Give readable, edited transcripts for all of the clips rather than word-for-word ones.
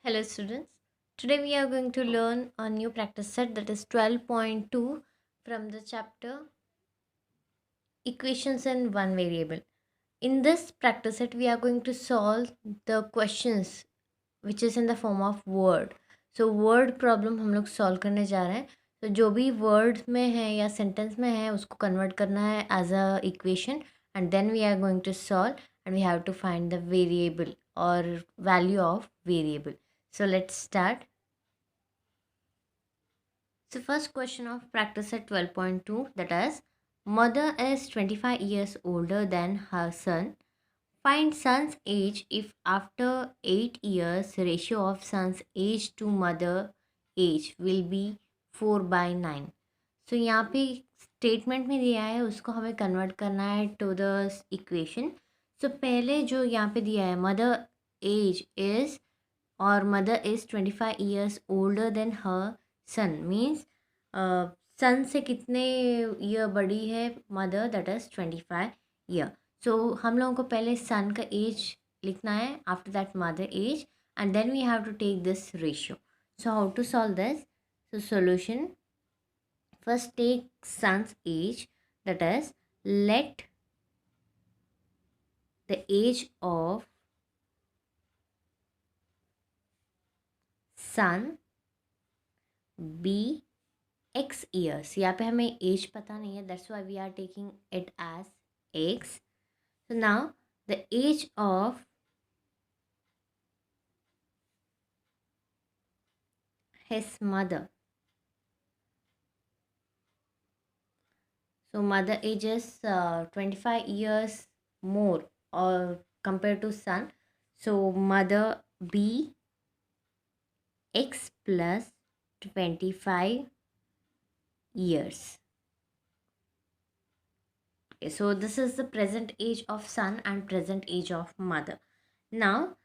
Hello students. Today we are going to learn a new practice set that is 12.2 from the chapter Equations in One Variable. In this practice set we are going to solve the questions which is in the form of word. So word problem हम लोग solve करने जा रहे हैं. तो जो भी word में है या sentence में है उसको convert करना है as a equation and then we are going to solve and we have to find the variable or value of variable. So let's start. So first question of practice at 12.2, that is, mother is 25 years older than her son. Find son's age if after 8 years ratio of son's age to mother age will be 4/9. So यहाँ पे statement में दिया है उसको हमें convert करना है to the equation. सो पहले जो यहाँ पे दिया है मदर एज इज़ और mother is 25 years older than her son means son से कितने ईयर बड़ी है mother, that is 25 year. So हम लोगों को पहले सन का एज लिखना है, after that mother age, and then we have to take this ratio. So how to solve this? So solution, first take son's age, that is, let the age of son be x years. यहाँ पे हमें as पता नहीं है, that's why we are taking it as x. So now the age of his mother. So mother age is 25 years more or compared to son. So mother be x plus 25 years. Okay, so this is the present age of son and present age of mother. Now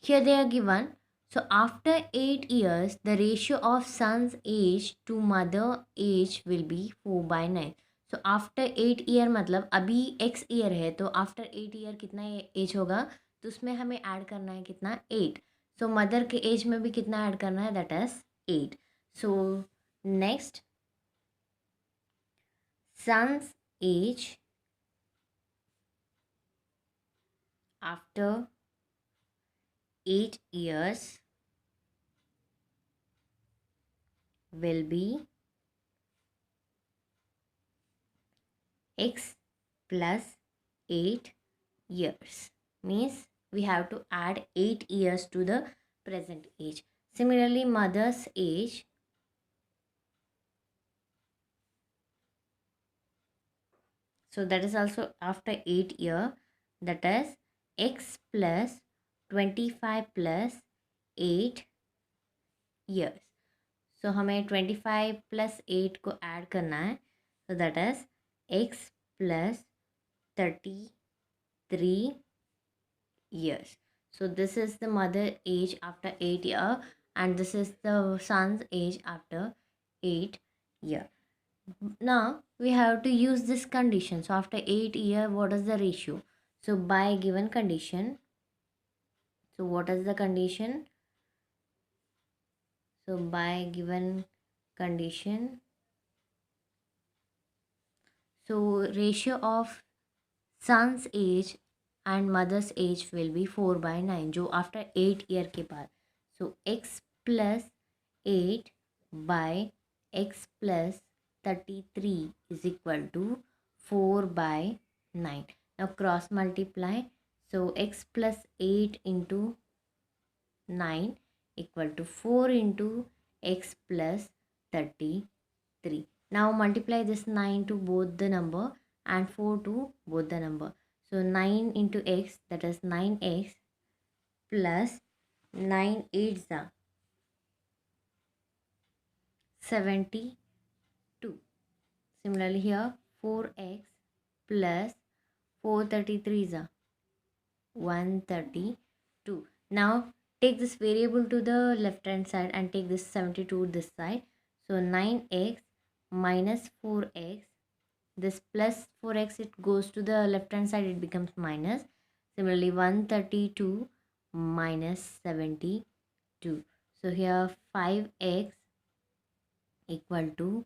here they are given. So after 8 years the ratio of son's age to mother age will be 4/9. So after 8 year मतलब अभी x year है, तो after 8 year कितना as होगा, तो उसमें हमें add करना है कितना, 8. सो मदर के एज में भी कितना ऐड करना है, that is 8. So next, son's age after 8 years will be x plus 8 years. Means we have to add 8 years to the present age. Similarly, mother's age, so that is also after 8 year, that is x plus 25 plus 8 years. So हमें 25 plus 8 को add करना है, so that is x plus 33 years. So this is the mother age after 8 year and this is the son's age after 8 year. Now we have to use this condition. So after 8 year, what is the ratio? So by given condition, so what is the condition? So by given condition, so ratio of son's age and mother's age will be 4/9 जो after 8 year के बाद. So x plus 8 by x plus 33 is equal to 4/9. Now cross multiply. So x plus 8 into 9 equal to 4 into x plus 33. Now multiply this 9 to both the number and 4 to both the number. So 9 into x, that is 9x plus 9 8s are 72. Similarly here 4x plus 433s are 132. Now take this variable to the left hand side and take this 72 this side. So 9x minus 4x, this plus 4x, it goes to the left hand side, it becomes minus. Similarly 132 minus 72. 2. So here 5x equal to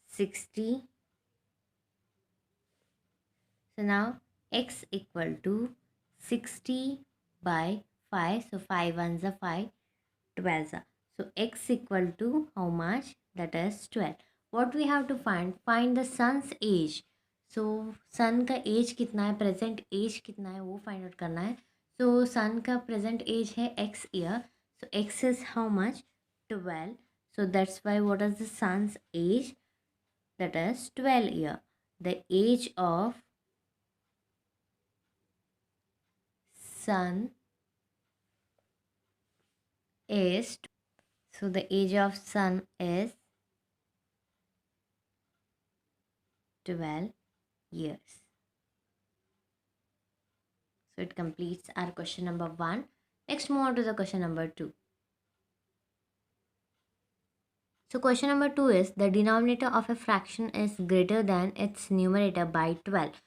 60. So now x equal to 60 by 5. So 5 ones are 5, 12 are. So x equal to how much? That is 12. What we have to find? Find the sun's age. So सन का as कितना है, present as कितना है, वो find out करना है. सो सन का present as है x year. So x is how much? 12. So that's why what is the sun's age? That is 12 year. The age of sun is, so the age of sun is 12 years. So it completes our question number 1. Next, move on to the question number 2. So question number 2 is the denominator of a fraction is greater than its numerator by 12.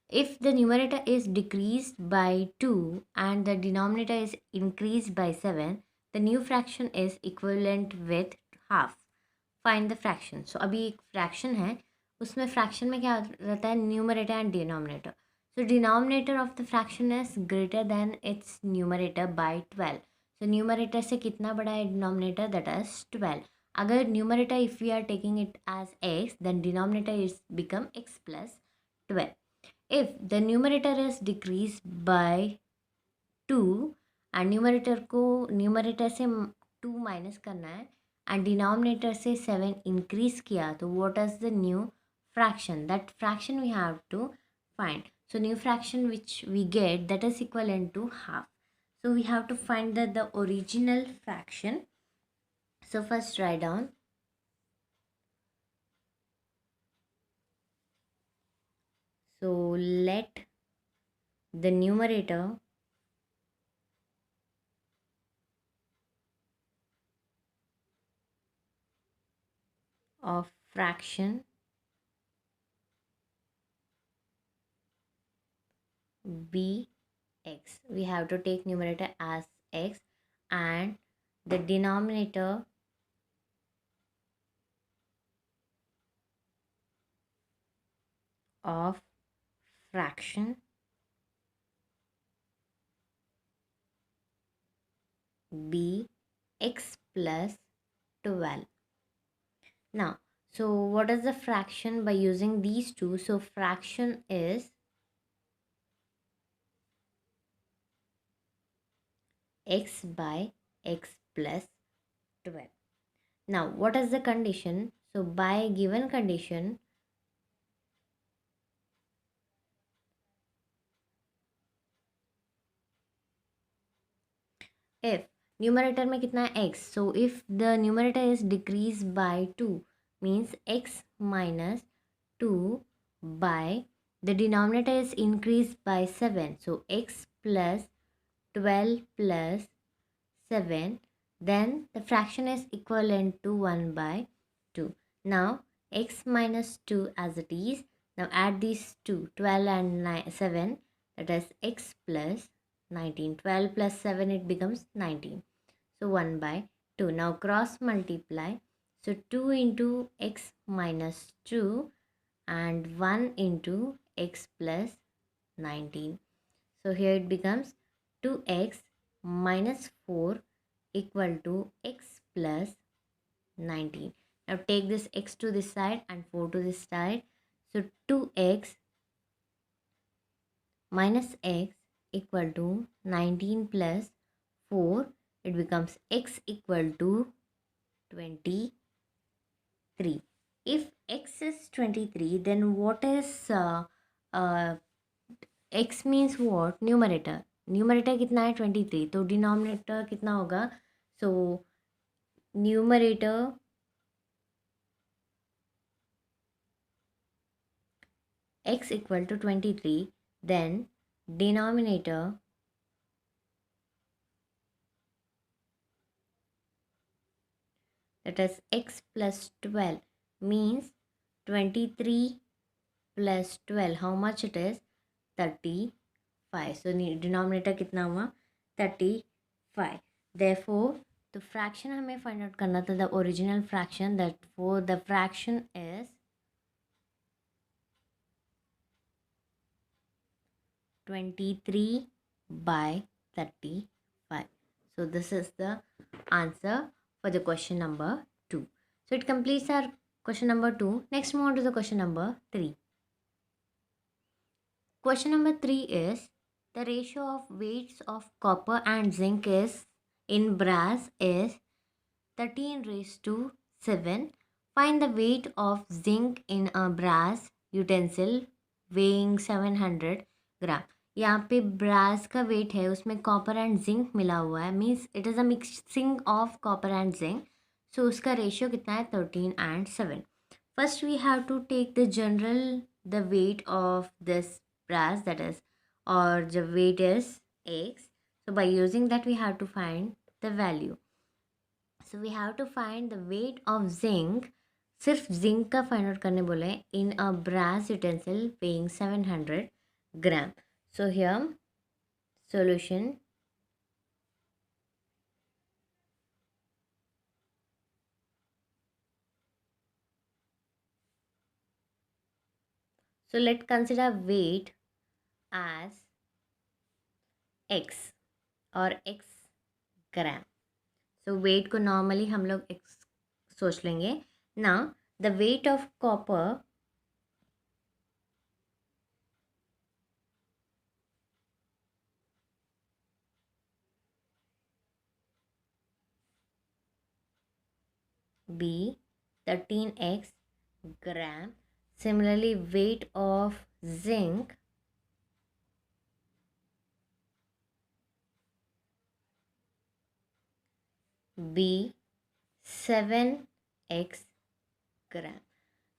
If the numerator is decreased by 2 and the denominator is increased by 7, the new fraction is equivalent with half. Find the fraction. So अभी एक fraction है, उसमें fraction में क्या रहता है? Numerator and denominator. So denominator of the fraction is greater than its numerator by 12. So numerator से कितना बड़ा है denominator? That is 12. अगर numerator if we are taking it as x, then denominator is become x plus 12. If the numerator is decreased by 2 and numerator से 2 minus करना है and denominator से 7 increase किया, तो what is the new fraction? That fraction we have to find. So new fraction which we get, that is equivalent to half. So we have to find the original fraction. So first write down. So let the numerator of fraction be x. We have to take numerator as x and the denominator of fraction be x plus 12. Now, so what is the fraction by using these two? So fraction is x by x plus 12. Now, what is the condition? So by given condition, if numerator में कितना है x, so if the numerator is decreased by 2 means x minus 2 by the denominator is increased by 7, so x plus 12 plus 7, then the fraction is equivalent to 1 by 2. Now x minus 2 as it is. Now add these two, 12 and 7, that is x plus 19. 12 plus 7, it becomes 19. So 1 by 2. Now cross multiply. So 2 into x minus 2 and 1 into x plus 19. So here it becomes 2x minus 4 equal to x plus 19. Now take this x to this side and 4 to this side. So 2x minus x equal to 19 plus 4. It becomes x equal to 23. If x is 23, then what is x means what? Numerator. Numerator कितना है 23, तो denominator कितना होगा? So numerator x equal to 23, then denominator that is x plus 12 means 23 plus 12, how much it is? 35. So denominator कितना हुआ? 35. 5. Therefore the fraction हमें find out करना था, the original fraction, that for the fraction is 23/35. So this is the answer for the question number 2. So it completes our question number 2. Next move on to the question number 3. Question number 3 is the ratio of weights of copper and zinc is in brass is 13 raised to 7. Find the weight of zinc in a brass utensil weighing 700 ग्राम. यहाँ पे brass का wait है, उसमें copper and zinc मिला हुआ है, means it is a mixing of copper and zinc. So उसका ratio कितना है? 13:7. First we have to take the general the weight of this brass, that is, or the weight is x. So by using that we have to find the value. So we have to find the weight of zinc. सिर्फ zinc का find out करने बोले हैं in a brass utensil weighing 700 gram. So here solution. So let's consider weight as x or x gram. So weight को normally हम लोग x सोच लेंगे. Now the weight of copper be 13x gram. Similarly, weight of zinc be 7x ग्राम.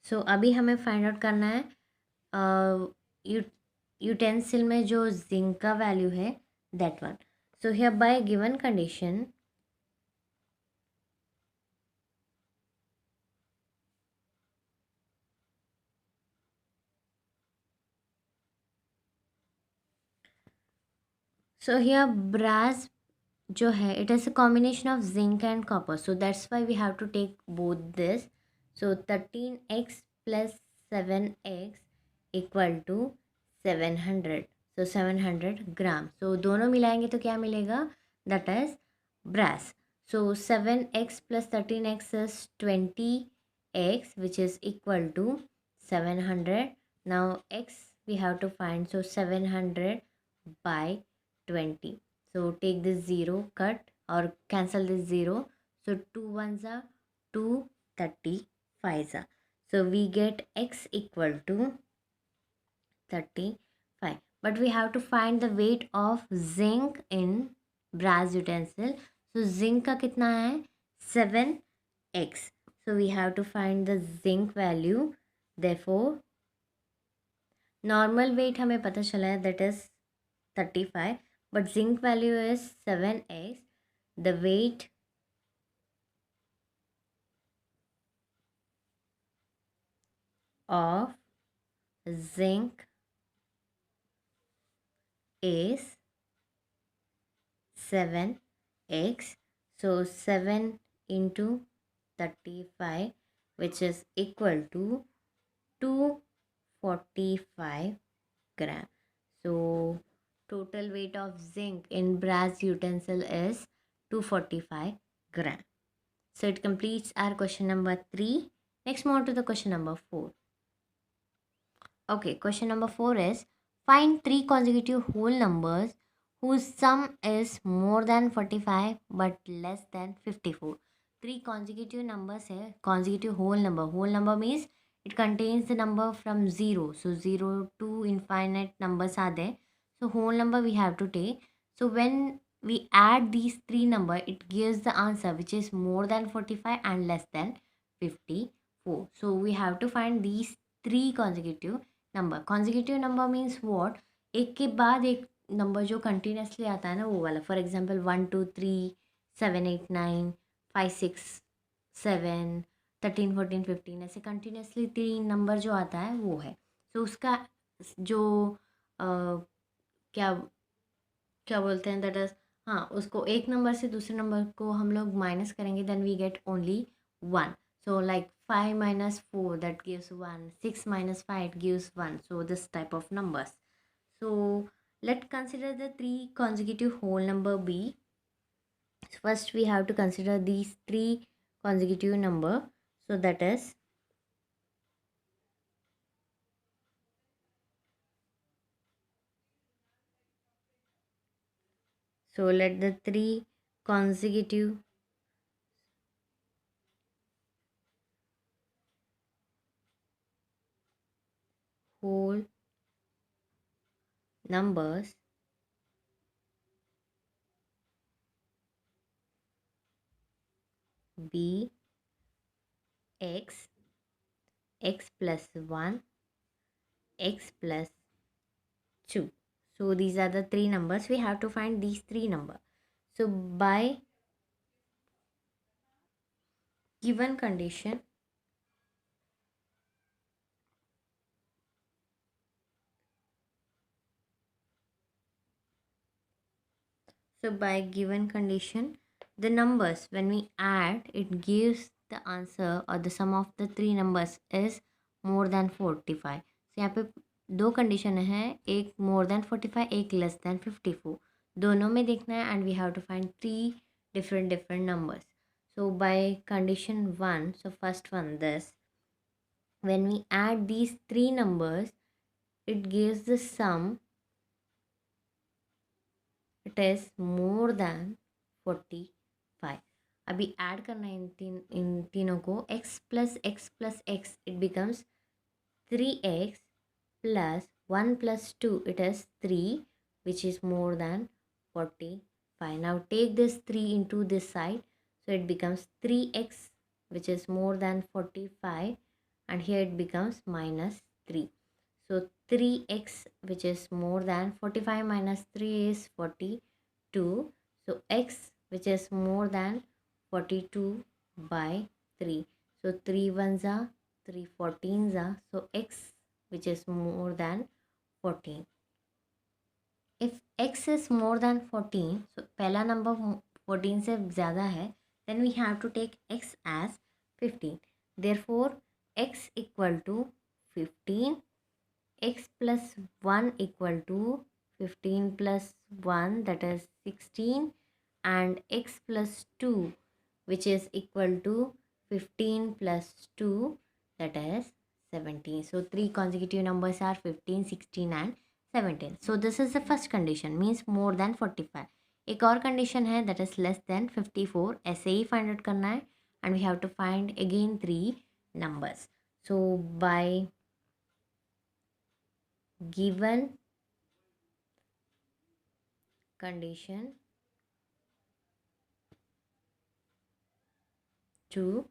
सो अभी हमें find out करना है utensil में जो जिंक का वैल्यू है, that one. So here by given condition so here brass जो है it is a combination of zinc and copper, so that's why we have to take both this. So 13x plus 7x equal to 700. So 700 gram. So दोनों मिलाएंगे तो क्या मिलेगा? That is brass. So 7x plus 13x is 20x which is equal to 700. Now x we have to find, so 700 by 20. So take this 0, cut or cancel this 0. So 2 ones are 2, 35 are. So we get x equal to 35. But we have to find the weight of zinc in brass utensil. So zinc का कितना है? 7x. So we have to find the zinc value. Therefore normal weight हमें पता चला है, that is 35. But zinc value is 7x. The weight of zinc is 7x. So 7 into 35, which is equal to 245 gram. So total weight of zinc in brass utensil is 245 gram. So it completes our question number 3. Next move on to the question number 4. Okay, question number 4 is find 3 consecutive whole numbers whose sum is more than 45 but less than 54. 3 consecutive numbers है, consecutive whole number. Whole number means it contains the number from 0. So 0 to infinite numbers are there. So whole number we have to take. So when we add these 3 number, it gives the answer which is more than 45 and less than 54. So we have to find these 3 consecutive number. Consecutive number means what? एक के बाद एक number जो continuously आता है ना, वो वाला. फॉर एग्जाम्पल 1 2 3 7 8 9 5 6 7 13 14 15 ऐसे कंटिन्यूसली 3 नंबर जो आता है वो है. तो उसका जो क्या क्या बोलते हैं, दैट इज हाँ, उसको एक नंबर से दूसरे नंबर को हम लोग माइनस करेंगे, then we get only 1. So like 5 minus 4 that gives 1, 6 minus 5 it gives 1. So this type of numbers. So let's consider the three consecutive whole number b. First we have to consider these three consecutive number. So that is, so let the three consecutive whole numbers be x, x plus 1, x plus 2. So these are the three numbers. We have to find these three numbers. So by given condition, the numbers when we add, it gives the answer or the sum of the three numbers is more than 45. So यहाँ पे दो condition है, एक more than 45, एक less than 54. दोनों में देखना है and we have to find three different numbers. So by condition 1, so first one, this, when we add these three numbers, it gives the sum, it is more than 45. अभी add करना है इन तीनों को, x plus x it becomes 3x plus 1 plus 2, it is 3, which is more than 45. Now take this 3 into this side, so it becomes 3x, which is more than 45, and here it becomes minus 3. So 3x, which is more than 45, minus 3 is 42. So x, which is more than 42 by 3. So 3 ones are 3 14s are. So x, which is more than 14. If x is more than 14, so पहला number 14 से ज़्यादा है, then we have to take x as 15. Therefore x equal to 15, x plus 1 equal to 15 plus 1, that is 16, and x plus 2, which is equal to 15 plus 2, that is 17. So three consecutive numbers are 15, 16 and 17. So this is the first condition, means more than 45. एक और condition है, that is less than 54. ऐसे ही find out करना है, and we have to find again three numbers. So by given condition 2,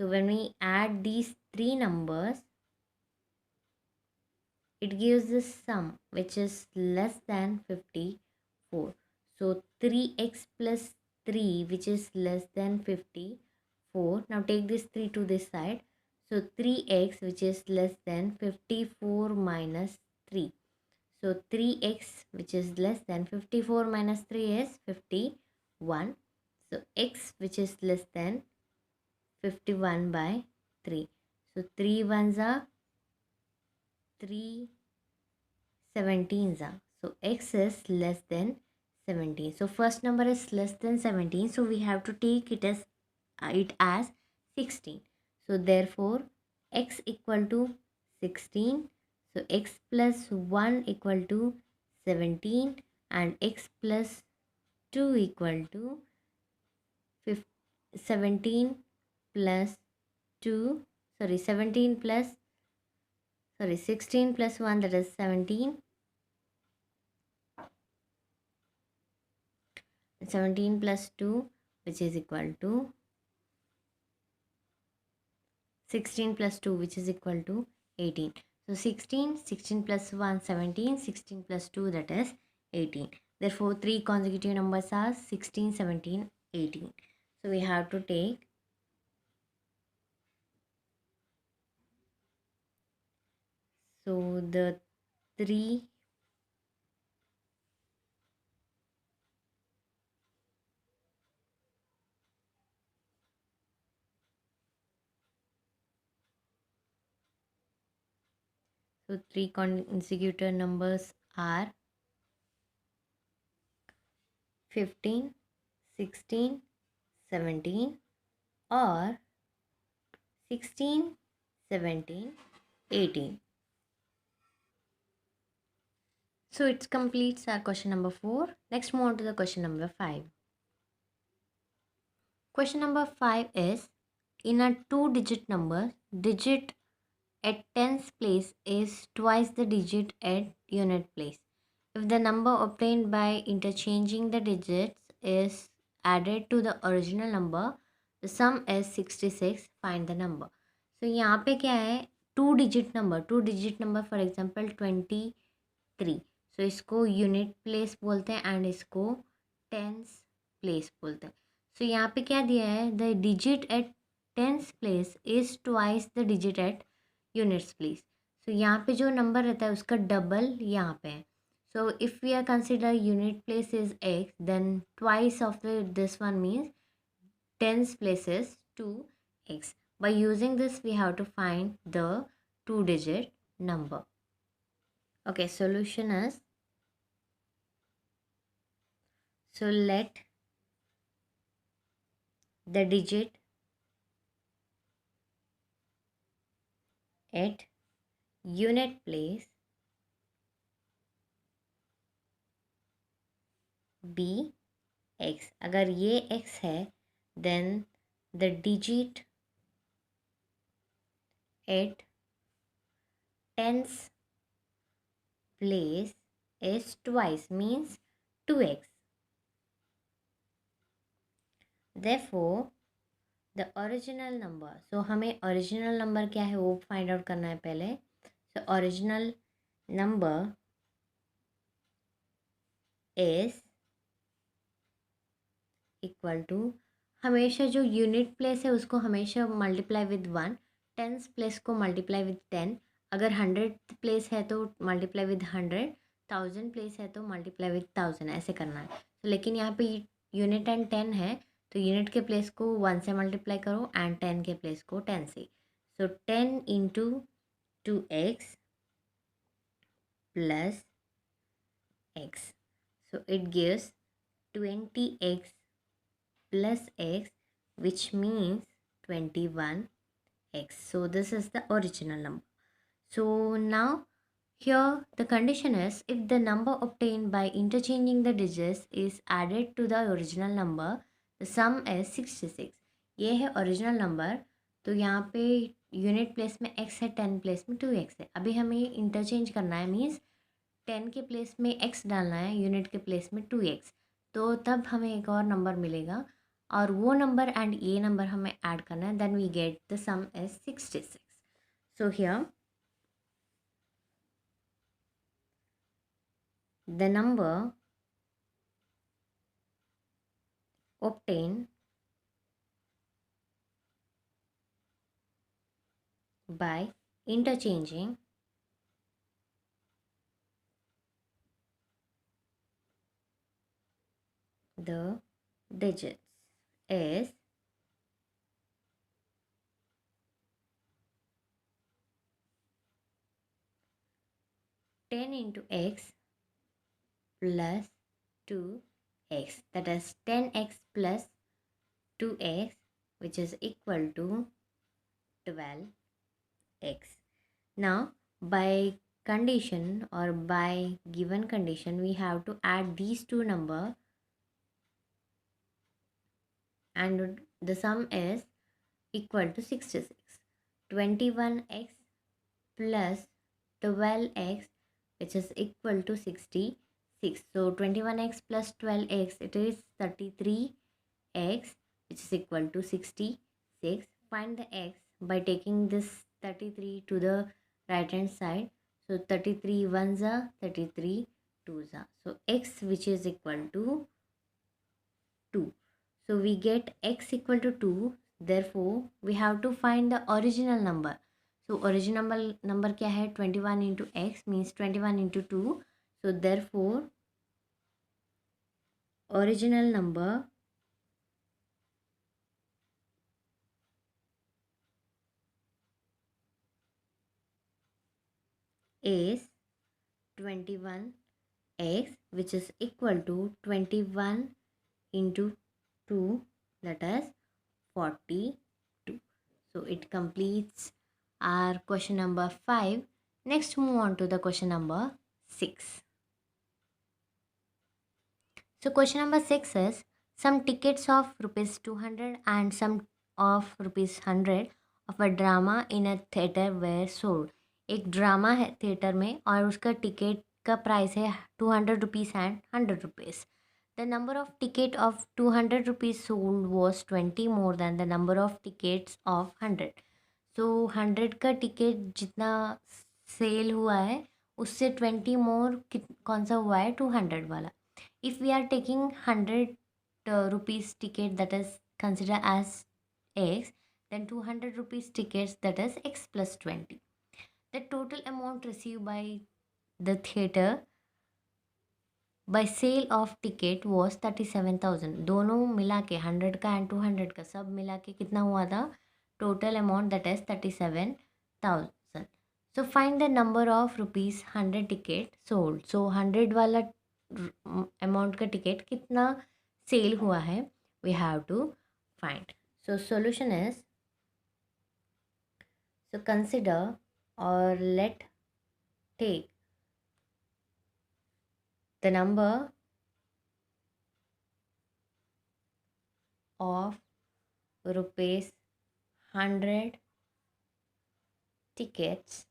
so when we add these three numbers, it gives the sum which is less than 54. So 3x plus 3, which is less than 54. Now take this 3 to this side. So 3x, which is less than 54 minus 3. So 3x, which is less than 54 minus 3 is 51. So x, which is less than 51 by 3. So 3 ones are 3 17s are. So x is less than 17. So first number is less than 17. So we have to take it as 16. So therefore x equal to 16. So x plus 1 equal to 17, and x plus 2 equal to 17 plus 2, sorry, 17 plus, sorry, 16 plus 1, that is 17. 17 plus 2, which is equal to 16 plus 2, which is equal to 18. So 16 plus 1, 17, 16 plus 2, that is 18. Therefore three consecutive numbers are 16, 17, 18. So we have to take, so the three So three consecutive numbers are 15, 16, 17 or 16, 17, 18. So it completes our question number 4. Next move on to the question number 5. Question number 5 is, in a two-digit number, digit at tens place is twice the digit at unit place. If the number obtained by interchanging the digits is added to the original number, the sum is 66. Find the number. So यहाँ पे क्या है, two digit number for example 23. सो इसको unit place बोलते हैं and इसको tens place बोलते हैं. सो यहाँ पे क्या दिया है, the digit at tens place is twice the digit at units place. So यहाँ पे जो नंबर रहता है उसका डबल यहाँ पे है. So if we are consider unit place is X, then twice of this one means tens place is 2x. By using this, we have to find the two-digit number. Okay, solution is, so let the digit at unit place be x. अगर ये x है, then the digit at tens place is twice, means 2x. Therefore the original number, so हमें original number क्या है वो find out करना है पहले. so original number is equal to, हमेशा जो यूनिट प्लेस है उसको हमेशा मल्टीप्लाई विद 1, टेंस प्लेस को मल्टीप्लाई विद 10, अगर 100 प्लेस है तो मल्टीप्लाई विद 100, 1000 प्लेस है तो मल्टीप्लाई विद 1000, ऐसे करना है. तो लेकिन यहाँ पे यूनिट एंड 10 है, तो यूनिट के प्लेस को 1 से मल्टीप्लाई करो एंड 10 के प्लेस को 10 से. सो 10 into 2x plus x, so it gives 20x plus x, which means 21x. So this is the original number. So now here the condition is, if the number obtained by interchanging the digits is added to the original number, the sum is 66. ये है original number. तो यहाँ पे unit place में x है, 10 place में 2x है. अभी हमें इंटरचेंज करना है, मीन्स 10 के प्लेस में x डालना है, यूनिट के प्लेस में 2x. तो तब हमें एक और नंबर मिलेगा और वो नंबर एंड ये नंबर हमें ऐड करना है. Then we get the sum is 66. So here the number obtained by interchanging the digits is 10 into x plus 2x, that is 10x plus 2x, which is equal to 12x. Now by condition or by given condition, we have to add these two numbers and the sum is equal to 66. 21x plus 12x, which is equal to 66. So 21x plus 12x, it is 33x, which is equal to 66. Find the x by taking this 33 to the right hand side. So 33 ones are 33 twos are. So x, which is equal to 2. So we get x equal to 2. Therefore we have to find the original number. So original number क्या है, 21 into x means 21 into 2. So therefore original number is 21x, which is equal to 21 into 2, that is 42. So it completes our question number 5. Next, move on to the question number 6. So question number 6 is, some tickets of rupees 200 and some of rupees 100 of a drama in a theater were sold. एक drama है theatre में और उसका ticket का price है 200 rupees and 100 rupees. The number of ticket of 200 rupees sold was 20 more than the number of tickets of 100. So 100 का ticket जितना cell हुआ है उससे 20 मोर कौन सा हुआ है 200 वाला. If we are taking 100 rupees ticket, that is considered as x, then 200 rupees tickets, that is x plus 20. The total amount received by the theater by sale of ticket was 37,000. दोनों मिला के 100 का एंड 200 का सब मिला के कितना हुआ था total amount, that is 37,000. So find the number of rupees 100 ticket sold. So 100 वाला अमाउंट का टिकट कितना सेल हुआ है we have to find. So solution is, so consider और let take the number of rupees 100 tickets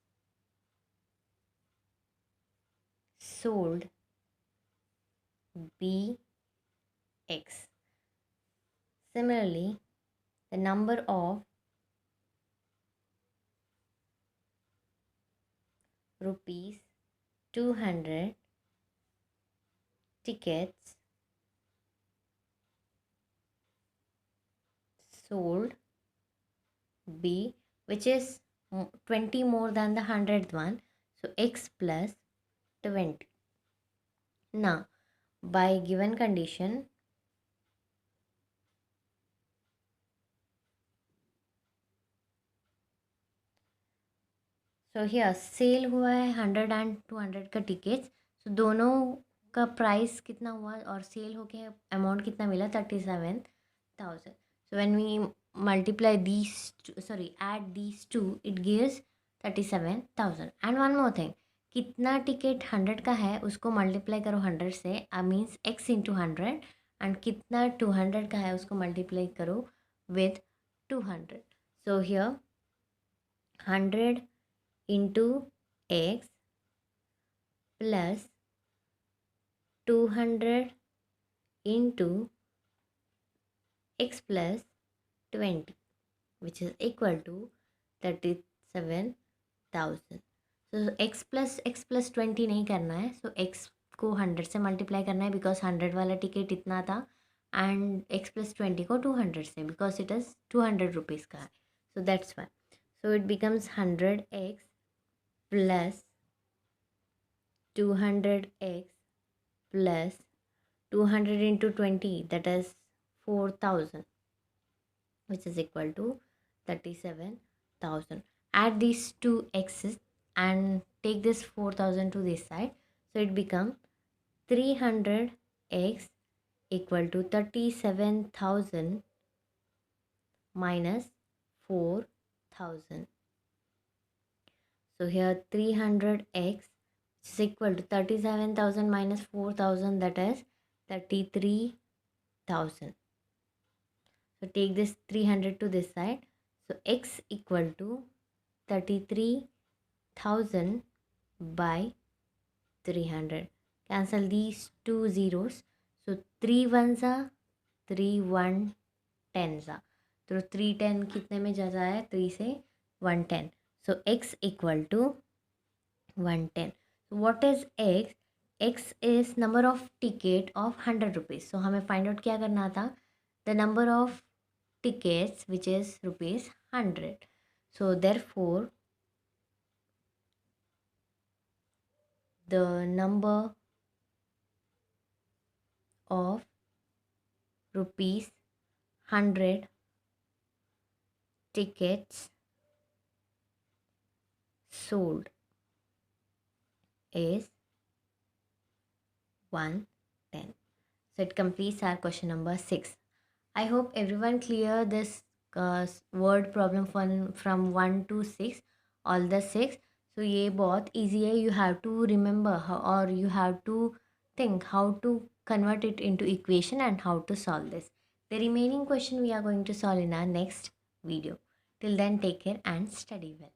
sold be x. Similarly, the number of rupees 200 tickets sold b, which is 20 more than the 100th one, so x plus 20. Now by given condition, so here sale हुआ है 100 and 200 का tickets. सो दोनों का price कितना हुआ और cell होके amount कितना मिला 37,000. So when we multiply these, sorry add these two, it gives 37,000. And one more thing, कितना टिकट 100 का है उसको मल्टीप्लाई करो 100 से, मीन्स x इंटू 100, एंड कितना 200 का है उसको मल्टीप्लाई करो with 200. So here 100 into x plus 200 into x plus 20, which is equal to 37,000. So x plus 20 नहीं करना है, so x को 100 से मल्टीप्लाई करना है बिकॉज 100 वाला टिकट इतना था, एंड x plus 20 को 200 से बिकॉज इट इज़ 200 रुपीज़ का है. सो that's Y. So it becomes 100x plus 200x plus 200 into 20, that is 4,000, which is equal to 37,000. Add these two x's and take this 4,000 to this side, so it becomes 300x equal to 37,000 minus 4,000. So here 300x is equal to 37,000 minus 4,000, that is 33,000. So take this 300 to this side. So x equal to 33,000 by 300. Cancel these two zeros. So 3 ones are 3 1 10s are. तो 310 कितने में जाता है 3 से 110. So x equal to 110. So what is x? X is number of ticket of 100 rupees. So हमें find out क्या करना था, the number of tickets which is rupees 100. So therefore the number of rupees 100 tickets sold is 110. So it completes our question number 6. I hope everyone clear this word problem from 1 to 6, all the 6. So ये बहुत easy है. You have to remember how, or you have to think how to convert it into equation and how to solve this. The remaining question we are going to solve in our next video. Till then, take care and study well.